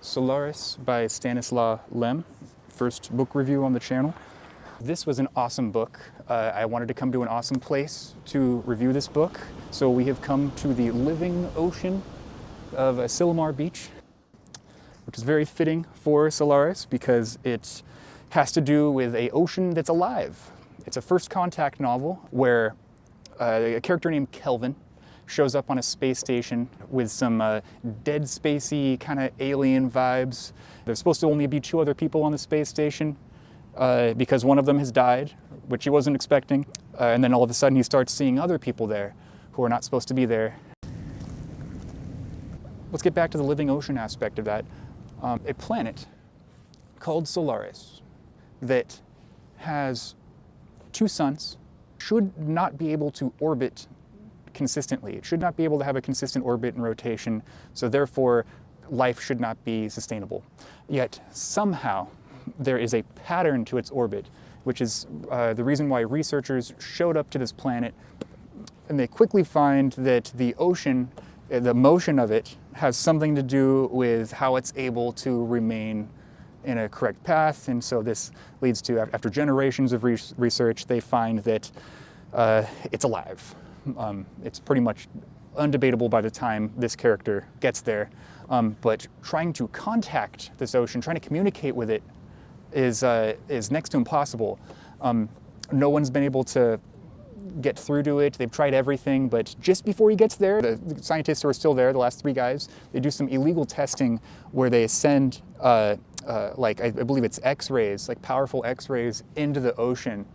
Solaris by Stanislaw Lem, first book review on the channel. This was an awesome book. I wanted to come to an awesome place to review this book, so we have come to the living ocean of Silmar Beach, which is very fitting for Solaris because it has to do with an ocean that's alive. It's a first contact novel where a character named Kelvin shows up on a space station with some dead spacey kind of alien vibes. There's supposed to only be 2 other people on the space station because one of them has died, which he wasn't expecting. And then all of a sudden he starts seeing other people there who are not supposed to be there. Let's get back to the living ocean aspect of that. A planet called Solaris that has 2 suns should not be able to orbit consistently. It should not be able to have a consistent orbit and rotation, so therefore life should not be sustainable. Yet somehow there is a pattern to its orbit, which is the reason why researchers showed up to this planet, and they quickly find that the ocean, the motion of it, has something to do with how it's able to remain in a correct path. And so this leads to, after generations of research, they find that it's alive. It's pretty much undebatable by the time this character gets there. But trying to contact this ocean, trying to communicate with it is next to impossible. No one's been able to get through to it. They've tried everything, but just before he gets there, the scientists who are still there, the last 3 guys, they do some illegal testing where they send, like I believe it's X-rays, like powerful X-rays into the ocean,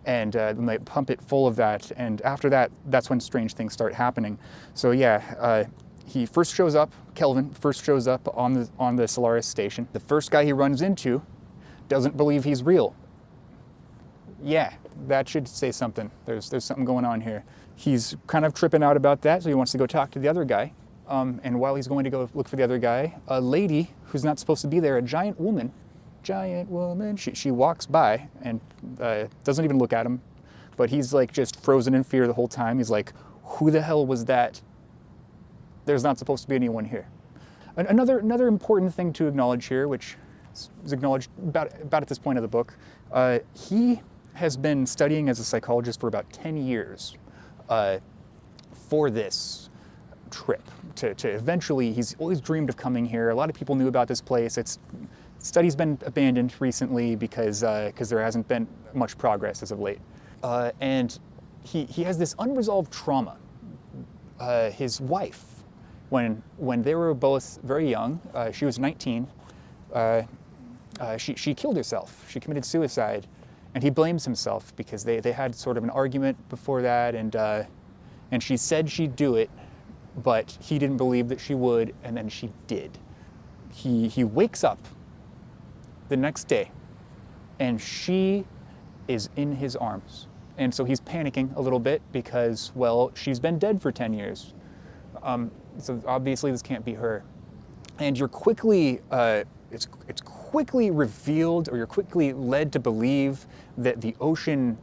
and then they pump it full of that. And after that, that's when strange things start happening. So yeah, he first shows up, Kelvin first shows up on the Solaris Station. The first guy he runs into doesn't believe he's real. Yeah, that should say something. There's something going on here. He's kind of tripping out about that, so he wants to go talk to the other guy. And while he's going to go look for the other guy, a lady who's not supposed to be there, a giant woman, she walks by and doesn't even look at him, but he's like just frozen in fear the whole time. He's like, who the hell was that? There's not supposed to be anyone here. Another important thing to acknowledge here, which is acknowledged about at this point of the book, he has been studying as a psychologist for about 10 years for this trip. To eventually, he's always dreamed of coming here. A lot of people knew about this place. Study's been abandoned recently because there hasn't been much progress as of late. And he has this unresolved trauma. His wife, when they were both very young, she was 19, she killed herself. She committed suicide. And he blames himself because they had sort of an argument before that, and she said she'd do it, but he didn't believe that she would, and then she did. He wakes up the next day, and she is in his arms. And so he's panicking a little bit because, well, she's been dead for 10 years. So obviously this can't be her. And you're quickly, it's quickly revealed, or you're quickly led to believe that the ocean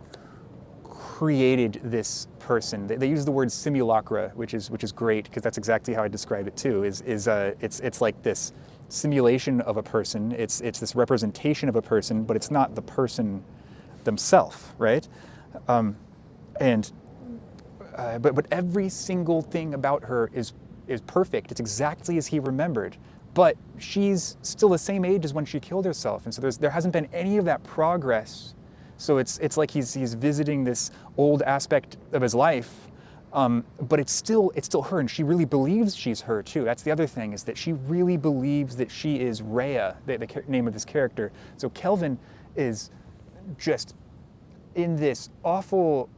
created this person. They use the word simulacra, which is great because that's exactly how I describe it too. It's like this simulation of a person. It's this representation of a person, but it's not the person themselves, right? But every single thing about her is perfect. It's exactly as he remembered. But she's still the same age as when she killed herself, and so there hasn't been any of that progress. So it's like he's visiting this old aspect of his life, but it's still her, and she really believes she's her too. That's the other thing, is that she really believes that she is Rhea, the name of this character. So Kelvin is just in this awful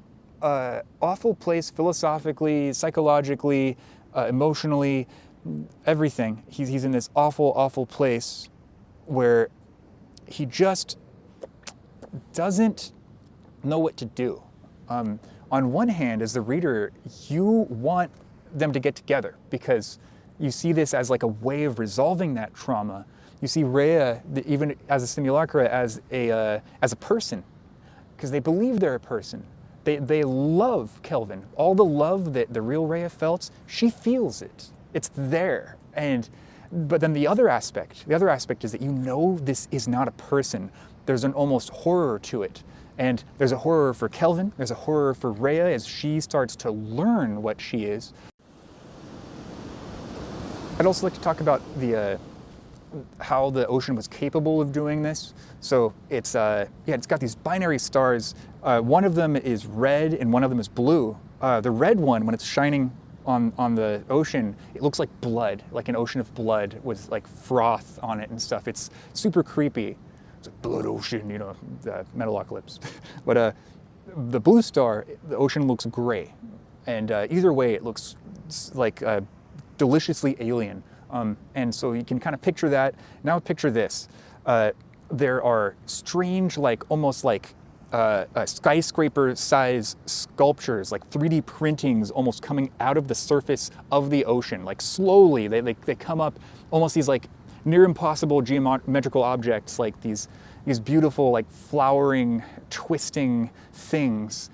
place philosophically, psychologically, emotionally. Everything. He's in this awful place where he just doesn't know what to do. On one hand, as the reader, you want them to get together because you see this as like a way of resolving that trauma. You see Rhea, even as a simulacra, as a person, because they believe they're a person. They love Kelvin. All the love that the real Rhea felt, she feels it. It's there. And But then the other aspect is that you know this is not a person. There's an almost horror to it. And there's a horror for Kelvin, there's a horror for Rhea as she starts to learn what she is. I'd also like to talk about how the ocean was capable of doing this. So it's got these binary stars. One of them is red and one of them is blue. The red one, when it's shining on the ocean, it looks like blood, like an ocean of blood with like froth on it and stuff. It's super creepy. It's a blood ocean, you know, Metalocalypse. But the blue star, the ocean looks gray. And either way, it looks like deliciously alien. And so you can kind of picture that. Now picture this. There are strange, like almost like skyscraper-size sculptures, like 3D printings almost coming out of the surface of the ocean. Like slowly, they come up, almost these like near impossible geometrical objects, like these beautiful, like flowering, twisting things.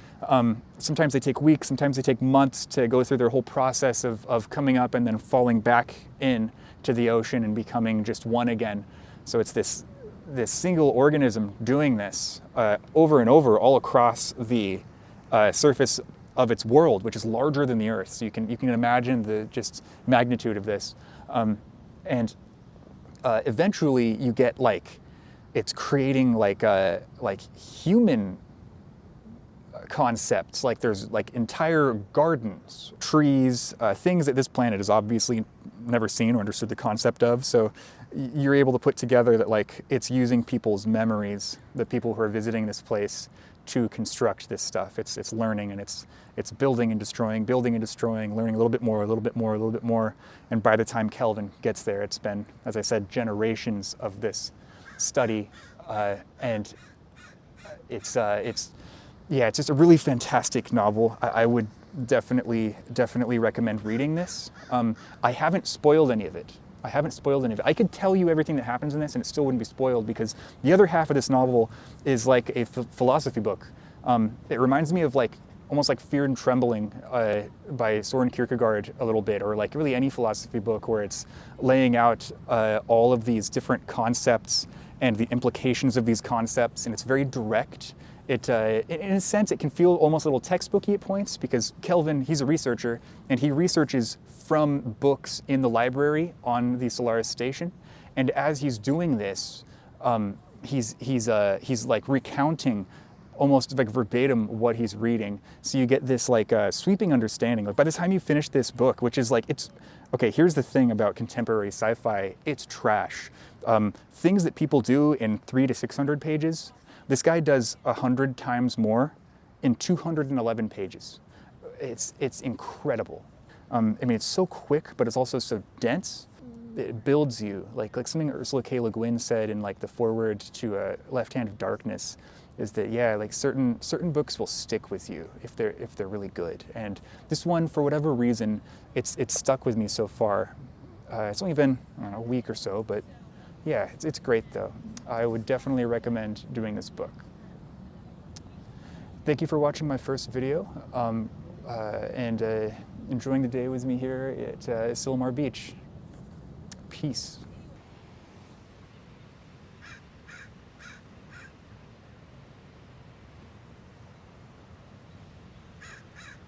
Sometimes they take weeks, sometimes they take months to go through their whole process of coming up and then falling back in to the ocean and becoming just one again. So it's this single organism doing this over and over all across the surface of its world, which is larger than the Earth. So you can imagine the just magnitude of this. And eventually you get like, it's creating like human concepts. Like there's like entire gardens, trees, things that this planet has obviously never seen or understood the concept of. So you're able to put together that like it's using people's memories, the people who are visiting this place, to construct this stuff. It's learning and it's building and destroying, learning a little bit more, a little bit more, a little bit more. And by the time Kelvin gets there, it's been, as I said, generations of this study. And it's just a really fantastic novel. I would definitely recommend reading this. I haven't spoiled any of it. I could tell you everything that happens in this and it still wouldn't be spoiled, because the other half of this novel is like a philosophy book. It reminds me of like almost like Fear and Trembling by Soren Kierkegaard a little bit, or like really any philosophy book where it's laying out all of these different concepts and the implications of these concepts, and it's very direct. In a sense, it can feel almost a little textbooky at points, because Kelvin, he's a researcher, and he researches from books in the library on the Solaris Station. And as he's doing this, he's like recounting almost like verbatim what he's reading. So you get this like sweeping understanding. Like by the time you finish this book, which is like, okay, here's the thing about contemporary sci-fi, it's trash. Things that people do in 300 to 600 pages, this guy does 100 times more in 211 pages. It's incredible. I mean, it's so quick, but it's also so dense. It builds you, like something Ursula K. Le Guin said in like the foreword to Left Hand of Darkness, is that like certain books will stick with you if they're really good. And this one, for whatever reason, it's stuck with me so far. It's only been, I don't know, a week or so, but yeah, it's great though. I would definitely recommend doing this book. Thank you for watching my first video and enjoying the day with me here at Silmar Beach. Peace.